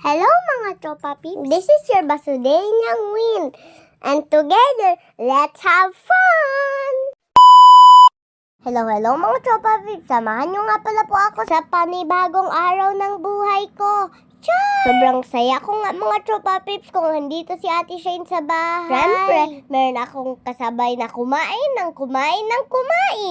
Hello mga tropa peeps! This is your Basudenyang Win. And together, let's have fun! Hello mga tropa peeps! Samahan nyo nga pala po ako sa panibagong araw ng buhay ko. Char! Sobrang saya ko nga mga tropa peeps kung nandito si Ate Shane sa bahay. Siyempre, meron akong kasabay na kumain.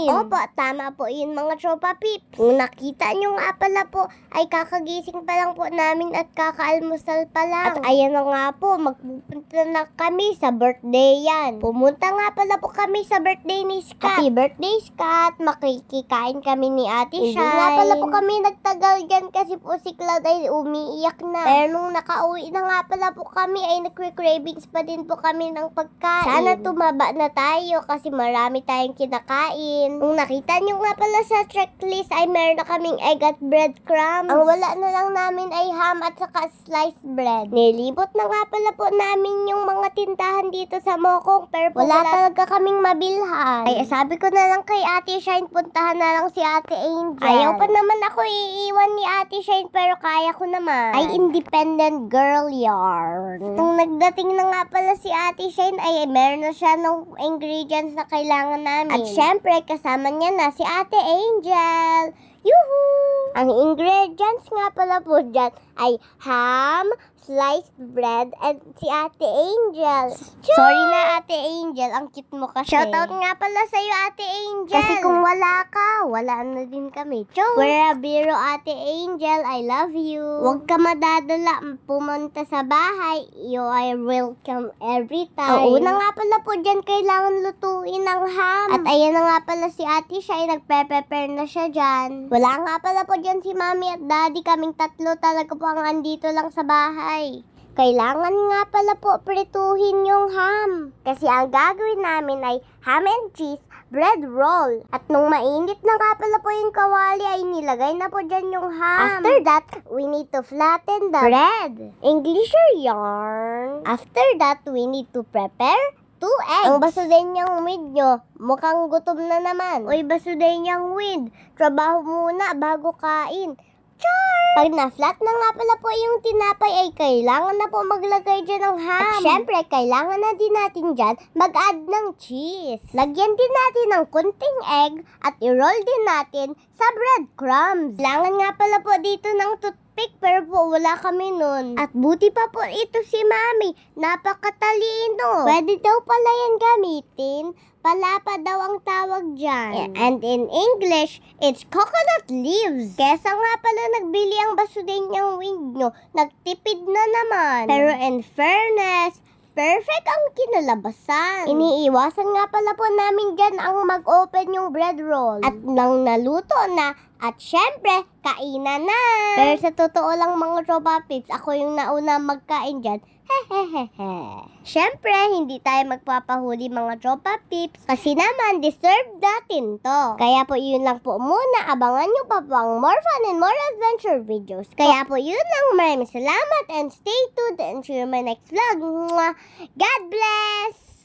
Opo, tama po yun mga tropa peeps. Kung nakita nyo nga pala po, ay kakagising pa lang po namin at kakaalmusal pa lang. At ayan na nga po, magpupunta na kami sa birthday yan. Pumunta nga pala po kami sa birthday ni Scott. Happy birthday Scott! Makikikain kami ni Ate Shine. Hindi nga pala po kami nagtagal dyan kasi po si Cloud ay umiiyak na. Pero nung nakauwi na nga pala po kami ay nagre-cravings pa din po kami ng pagkain. Sana tumaba na tayo kasi marami tayong kinakain. Kung nakita nyo nga pala sa checklist ay meron na kaming egg at breadcrumbs. Ang wala na lang namin ay ham at saka sliced bread. Nilibot na nga pala po namin yung mga tindahan dito sa Mokong pero wala talaga kaming mabilhan. Ay sabi ko na lang kay Ate Shine, puntahan na lang si Ate Angel. Ayaw pa naman ako iiwan ni Ate Shine pero kaya ko naman. Ay independent girl yarn. Nung nagdating na nga pala si Ate Shine ay meron na siya ng ingredients na kailangan namin. At syempre kasama niya na si Ate Angel. Yuhu! Ang ingredients nga pala po dyan ay ham, sliced bread, and si Ate Angel. Sorry na Ate Angel, ang cute mo kasi. Shoutout nga pala sa'yo Ate Angel. Kasi kung wala ka, wala na din kami. Pura biro Ate Angel, I love you. Huwag ka madadala, pumunta sa bahay. You are welcome every time. Oo na nga pala po dyan, kailangan lutuin ng ham. At ayan na nga pala si Ate Shai, nagpe-prepare na siya dyan. Wala nga pala po dyan si Mami at Daddy, kaming tatlo talaga po ang andito lang sa bahay. Kailangan nga pala po prituhin yung ham. Kasi ang gagawin namin ay ham and cheese bread roll. At nung mainit na nga pala po yung kawali ay nilagay na po dyan yung ham. After that, we need to flatten the bread. English or yarn? After that, we need to prepare 2 eggs. Ang Basudenyang Win nyo, mukhang gutom na naman. Uy, Basudenyang Win, trabaho muna bago kain. Char! Pag na-flat na nga pala po yung tinapay ay kailangan na po maglagay dyan ng ham. At syempre, kailangan na din natin dyan mag-add ng cheese. Lagyan din natin ng kunting egg at i-roll din natin sa breadcrumbs. Kailangan nga pala po dito ng toothpick pero po wala kami nun. At buti pa po ito si Mami, napakatalino. Pwede daw pala yan gamitin. Palapa daw ang tawag dyan. And in English, it's coconut leaves. Kesa nga pala nagbili ang Basudenyang Win nyo, nagtipid na naman. Pero in fairness, perfect ang kinalabasan. Iniiwasan nga pala po namin dyan ang mag-open yung bread roll. At nang naluto na, at syempre, kainan na. Pero sa totoo lang mga tropa peeps, ako yung nauna magkain dyan. Hehehehe. Syempre, hindi tayo magpapahuli mga tropa peeps kasi naman deserve natin to. Kaya po yun lang po muna. Abangan nyo pa po ang more fun and more adventure videos. Kaya po yun lang. Maraming salamat and stay tuned and see you in my next vlog. Mwah! God bless!